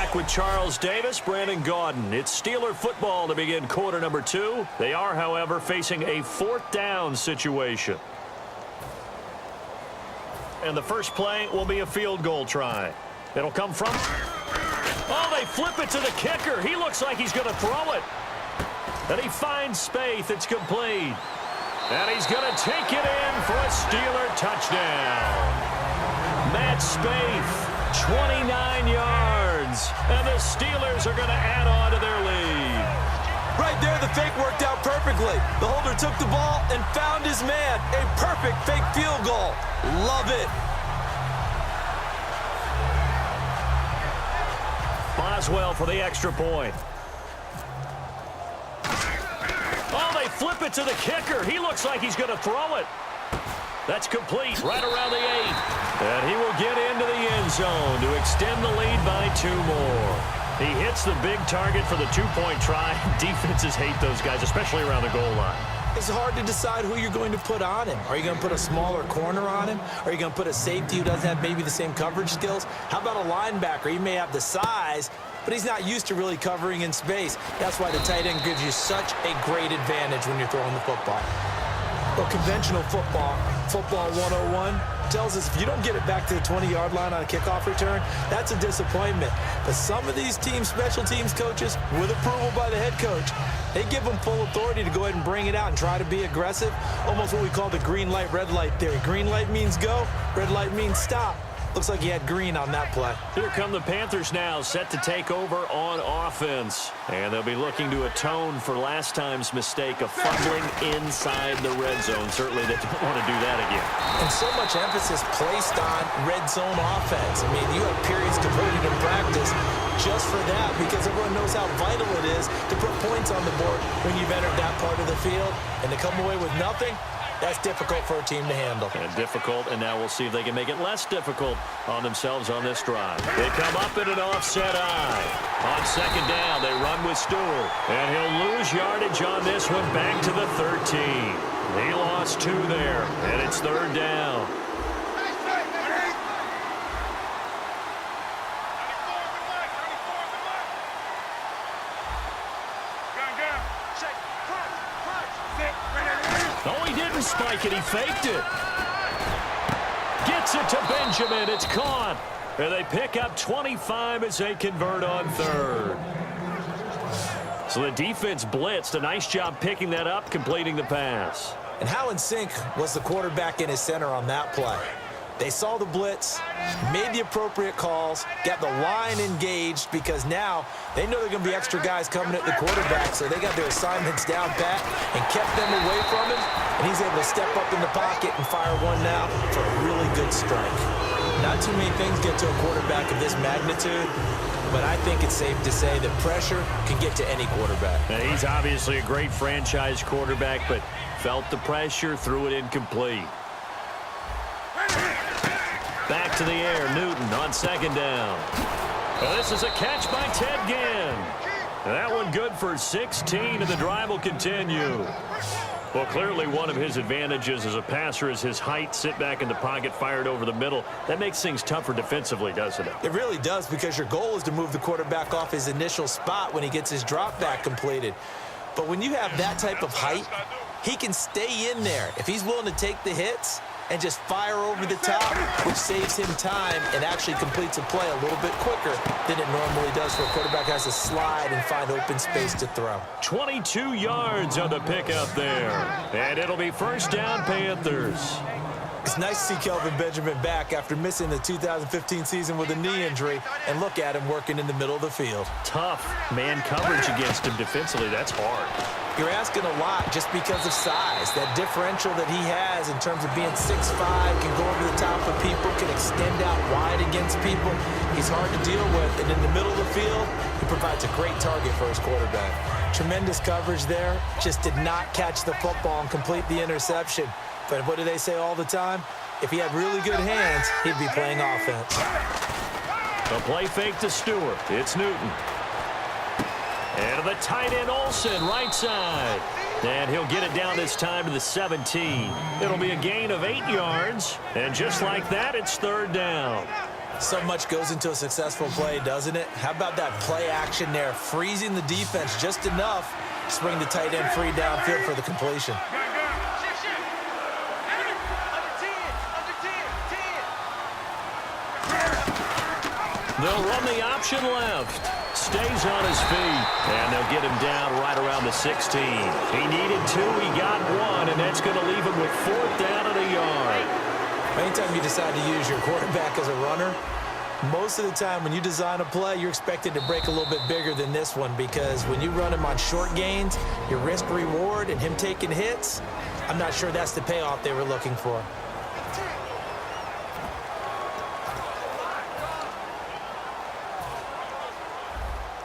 back with Charles Davis, Brandon Gaudin. It's Steeler football to begin quarter number 2. They are, however, facing a 4th down situation. And the first play will be a field goal try. It'll come from... Oh, they flip it to the kicker. He looks like he's going to throw it. And he finds Spaeth. It's complete. And he's going to take it in for a Steeler touchdown. Matt Spaeth, 29 yards. And the Steelers are going to add on to their lead. Right there, the fake worked out perfectly. The holder took the ball and found his man. A perfect fake field goal. Love it. Boswell for the extra point. Oh, they flip it to the kicker. He looks like he's going to throw it. That's complete right around the 8. And he will get into the end zone to extend the lead by 2 more. He hits the big target for the 2-point try. Defenses hate those guys, especially around the goal line. It's hard to decide who you're going to put on him. Are you going to put a smaller corner on him? Are you going to put a safety who doesn't have maybe the same coverage skills? How about a linebacker? He may have the size, but he's not used to really covering in space. That's why the tight end gives you such a great advantage when you're throwing the football. Well, conventional football 101, tells us if you don't get it back to the 20-yard line on a kickoff return, that's a disappointment. But some of these teams, special teams coaches, with approval by the head coach, they give them full authority to go ahead and bring it out and try to be aggressive. Almost what we call the green light, red light theory. Green light means go, red light means stop. Looks like he had green on that play. Here come the Panthers now, set to take over on offense. And they'll be looking to atone for last time's mistake of fumbling inside the red zone. Certainly they don't want to do that again. And so much emphasis placed on red zone offense. I mean, you have periods devoted in practice just for that, because everyone knows how vital it is to put points on the board when you've entered that part of the field. And to come away with nothing, that's difficult for a team to handle. And difficult, and now we'll see if they can make it less difficult on themselves on this drive. They come up in an offset eye. On second down, they run with Stewart. And he'll lose yardage on this one back to the 13. He lost 2 there, and it's 3rd down. Oh, he didn't spike it. He faked it. Gets it to Benjamin. It's caught. And they pick up 25 as they convert on 3rd. So the defense blitzed. A nice job picking that up, completing the pass. And how in sync was the quarterback and his center on that play? They saw the blitz, made the appropriate calls, got the line engaged, because now they know they're going to be extra guys coming at the quarterback, so they got their assignments down pat and kept them away from him, and he's able to step up in the pocket and fire one now for a really good strike. Not too many things get to a quarterback of this magnitude, but I think it's safe to say that pressure can get to any quarterback. Now, he's obviously a great franchise quarterback, but felt the pressure, threw it incomplete. Back to the air, Newton on second down. Well, this is a catch by Ted Ginn. That one good for 16, and the drive will continue. Well, clearly one of his advantages as a passer is his height. Sit back in the pocket, fired over the middle. That makes things tougher defensively, doesn't it? It really does, because your goal is to move the quarterback off his initial spot when he gets his drop back completed. But when you have that type of height, he can stay in there. If he's willing to take the hits and just fire over the top, which saves him time and actually completes a play a little bit quicker than it normally does, where a quarterback has to slide and find open space to throw. 22 yards on the pickup there. And it'll be 1st down, Panthers. It's nice to see Kelvin Benjamin back after missing the 2015 season with a knee injury, and look at him working in the middle of the field. Tough man coverage against him defensively. That's hard. You're asking a lot just because of size. That differential that he has in terms of being 6'5", can go over the top of people, can extend out wide against people. He's hard to deal with, and in the middle of the field, he provides a great target for his quarterback. Tremendous coverage there. Just did not catch the football and complete the interception. But what do they say all the time? If he had really good hands, he'd be playing offense. A play fake to Stewart. It's Newton. And the tight end Olsen, right side. And he'll get it down this time to the 17. It'll be a gain of 8 yards. And just like that, it's 3rd down. So much goes into a successful play, doesn't it? How about that play action there, freezing the defense just enough to bring the tight end free downfield for the completion. They'll run the option left. Stays on his feet. And they'll get him down right around the 16. He needed 2. He got 1. And that's going to leave him with 4th down and a yard. Anytime you decide to use your quarterback as a runner, most of the time when you design a play, you're expected to break a little bit bigger than this one, because when you run him on short gains, your risk-reward and him taking hits, I'm not sure that's the payoff they were looking for.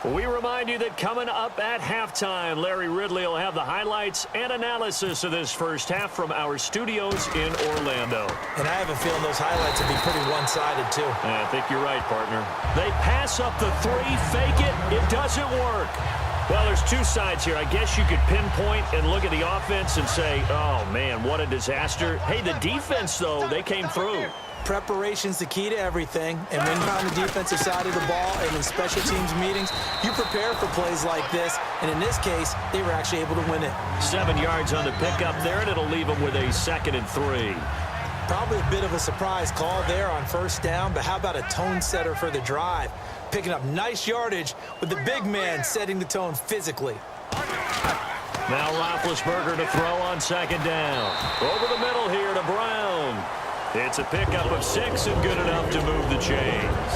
We remind you that coming up at halftime, Larry Ridley will have the highlights and analysis of this first half from our studios in Orlando. And I have a feeling those highlights will be pretty one-sided, too. I think you're right, partner. They pass up the 3, fake it. It doesn't work. Well, there's 2 sides here. I guess you could pinpoint and look at the offense and say, oh, man, what a disaster. Hey, the defense, though, they came through. Preparation's the key to everything, and when you're on the defensive side of the ball and in special teams meetings, you prepare for plays like this, and in this case, they were actually able to win it. 7 yards on the pickup there, and it'll leave them with a 2nd and 3. Probably a bit of a surprise call there on first down, but how about a tone setter for the drive? Picking up nice yardage with the big man setting the tone physically. Now Roethlisberger to throw on 2nd down. Over the middle here to Brown. It's a pickup of 6 and good enough to move the chains.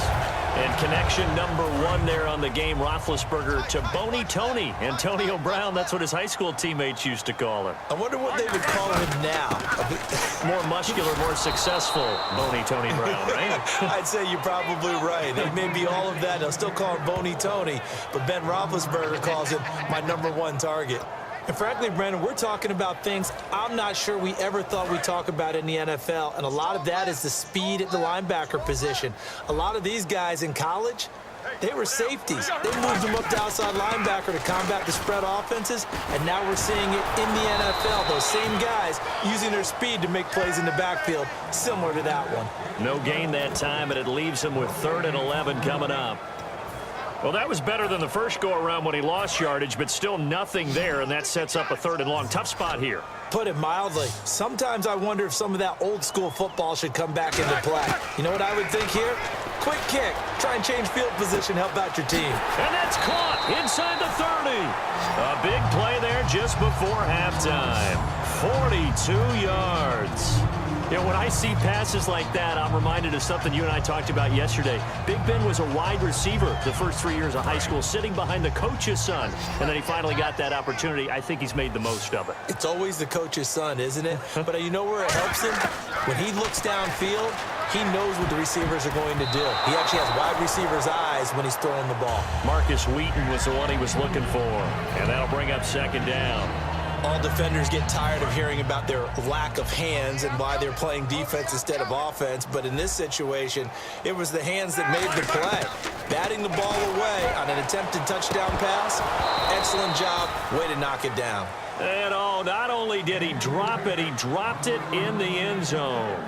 And connection number 1 there on the game, Roethlisberger to Boney Tony. Antonio Brown, that's what his high school teammates used to call him. I wonder what they would call him now. More muscular, more successful Boney Tony Brown, right? I'd say you're probably right. It may be all of that. They'll still call him Boney Tony, but Ben Roethlisberger calls him my number 1 target. And frankly, Brandon, we're talking about things I'm not sure we ever thought we'd talk about in the NFL, and a lot of that is the speed at the linebacker position. A lot of these guys in college, they were safeties. They moved them up to outside linebacker to combat the spread offenses, and now we're seeing it in the NFL. Those same guys using their speed to make plays in the backfield, similar to that one. No gain that time, and it leaves him with 3rd and 11 coming up. Well, that was better than the first go-around when he lost yardage, but still nothing there, and that sets up a 3rd and long. Tough spot here. Put it mildly. Sometimes I wonder if some of that old-school football should come back into play. You know what I would think here? Quick kick. Try and change field position, help out your team. And that's caught inside the 30. A big play there just before halftime. 42 yards. You know, when I see passes like that, I'm reminded of something you and I talked about yesterday. Big Ben was a wide receiver the first 3 years of high school, sitting behind the coach's son. And then he finally got that opportunity. I think he's made the most of it. It's always the coach's son, isn't it? But you know where it helps him? When he looks downfield, he knows what the receivers are going to do. He actually has wide receivers' eyes when he's throwing the ball. Marcus Wheaton was the one he was looking for. And that'll bring up 2nd down. All defenders get tired of hearing about their lack of hands and why they're playing defense instead of offense. But in this situation, it was the hands that made the play. Batting the ball away on an attempted touchdown pass. Excellent job. Way to knock it down. And not only did he drop it, he dropped it in the end zone.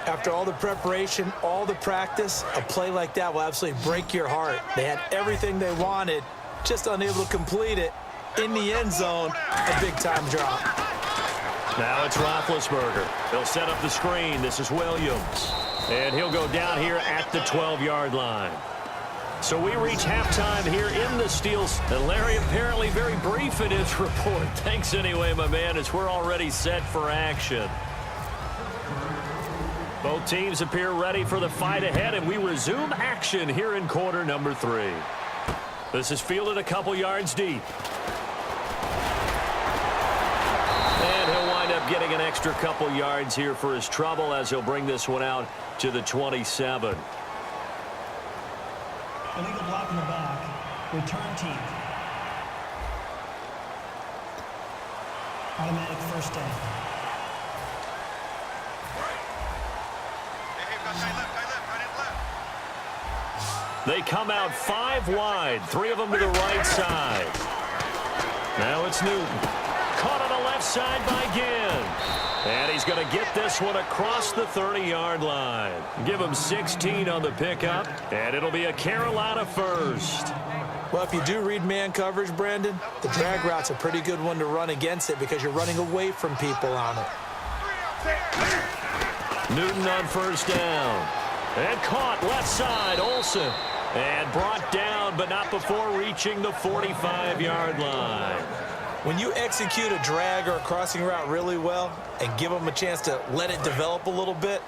After all the preparation, all the practice, a play like that will absolutely break your heart. They had everything they wanted, just unable to complete it. In the end zone, a big-time drop. Now it's Roethlisberger. He'll set up the screen. This is Williams. And he'll go down here at the 12-yard line. So we reach halftime here in the Steelz. And Larry apparently very brief in his report. Thanks anyway, my man, as we're already set for action. Both teams appear ready for the fight ahead, and we resume action here in quarter number 3. This is fielded a couple yards deep. And he'll wind up getting an extra couple yards here for his trouble as he'll bring this one out to the 27. Illegal block in the back. Return team. Automatic first down. They come out 5 wide, 3 of them to the right side. Now it's Newton. Caught on the left side by Ginn. And he's going to get this one across the 30-yard line. Give him 16 on the pickup, and it'll be a Carolina first. Well, if you do read man coverage, Brandon, the drag route's a pretty good one to run against it because you're running away from people on it. Newton on first down. And caught left side, Olsen. And brought down, but not before reaching the 45-yard line. When you execute a drag or a crossing route really well and give them a chance to let it develop a little bit,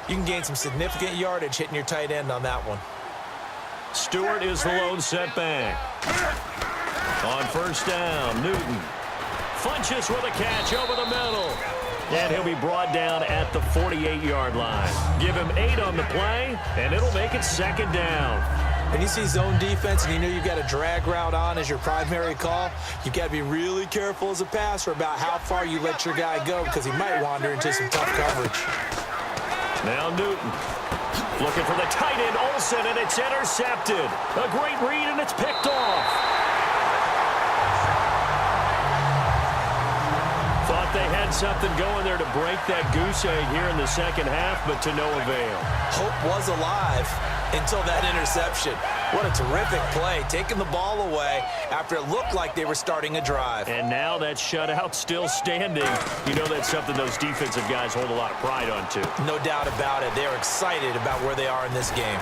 you can gain some significant yardage hitting your tight end on that one. Stewart is the lone setback. On first down, Newton punches with a catch over the middle. And he'll be brought down at the 48-yard line. Give him 8 on the play, and it'll make it second down. When you see zone defense and you know you've got a drag route on as your primary call, you've got to be really careful as a passer about how far you let your guy go because he might wander into some tough coverage. Now Newton looking for the tight end, Olsen, and it's intercepted. A great read, and it's picked off. Thought they had something going there to break that goose egg here in the second half, but to no avail. Hope was alive until that interception. What a terrific play, taking the ball away after it looked like they were starting a drive. And now that shutout still standing. You know that's something those defensive guys hold a lot of pride on, too. No doubt about it. They're excited about where they are in this game.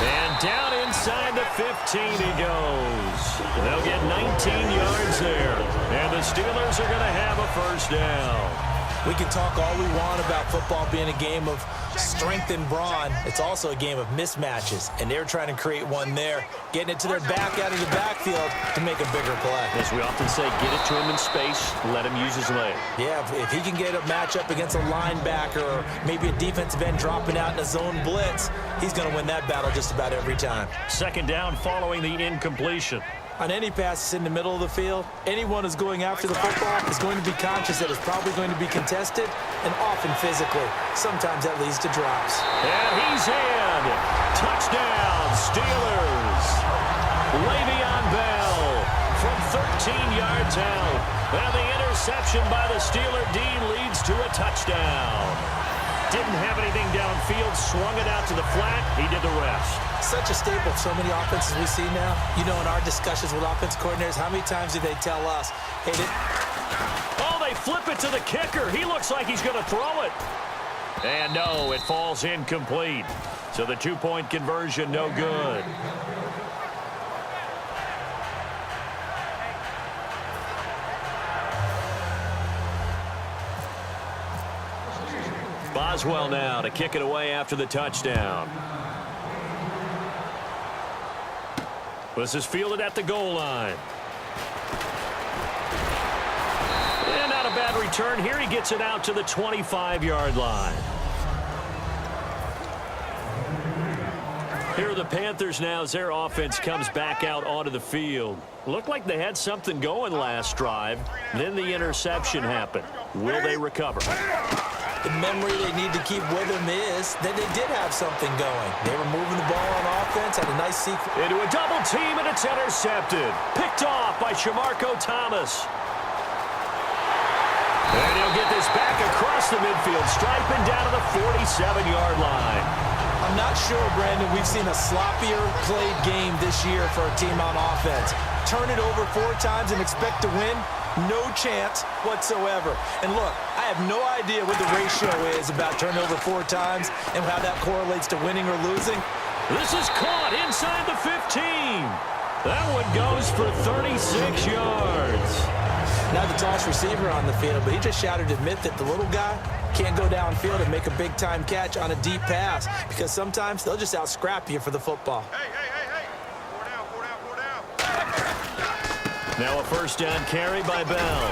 And down inside the 15 he goes. They'll get 19 yards there. And the Steelers are going to have a first down. We can talk all we want about football being a game of strength and brawn. It's also a game of mismatches, and they're trying to create one there, getting it to their back out of the backfield to make a bigger play. As we often say, get it to him in space, let him use his leg. Yeah, if he can get a matchup against a linebacker or maybe a defensive end dropping out in a zone blitz, he's going to win that battle just about every time. Second down following the incompletion. On any passes in the middle of the field, anyone who's going after the football is going to be conscious that it's probably going to be contested and often physically. Sometimes that leads to drops. And he's in. Touchdown, Steelers. Le'Veon Bell from 13 yards out. And the interception by the Steeler D leads to a touchdown. Didn't have anything downfield, swung it out to the flat. He did the rest. Such a staple of so many offenses we see now. You know, in our discussions with offense coordinators, how many times do they tell us, hey, oh, they flip it to the kicker. He looks like he's going to throw it. And no, it falls incomplete. So the two-point conversion, no good. Boswell now to kick it away after the touchdown. This is fielded at the goal line. And not a bad return here. He gets it out to the 25-yard line. Here are the Panthers now as their offense comes back out onto the field. Looked like they had something going last drive. Then the interception happened. Will they recover? The memory they need to keep with them is that they did have something going. They were moving the ball on offense, had a nice sequence. Into a double team, and it's intercepted. Picked off by Shamarko Thomas. And he'll get this back across the midfield stripe and down to the 47-yard line. I'm not sure, Brandon, we've seen a sloppier played game this year for a team on offense. Turn it over 4 times and expect to win? No chance whatsoever. And look, I have no idea what the ratio is about turnover 4 times and how that correlates to winning or losing. This is caught inside the 15. That one goes for 36 yards. Not the tallest receiver on the field, but he just shouted to admit that the little guy can't go downfield and make a big-time catch on a deep pass because sometimes they'll just out-scrap you for the football. Hey. 4 down. Now a first down carry by Bell.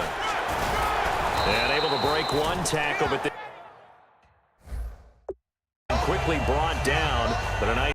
And able to break one tackle, but quickly brought down. But a nice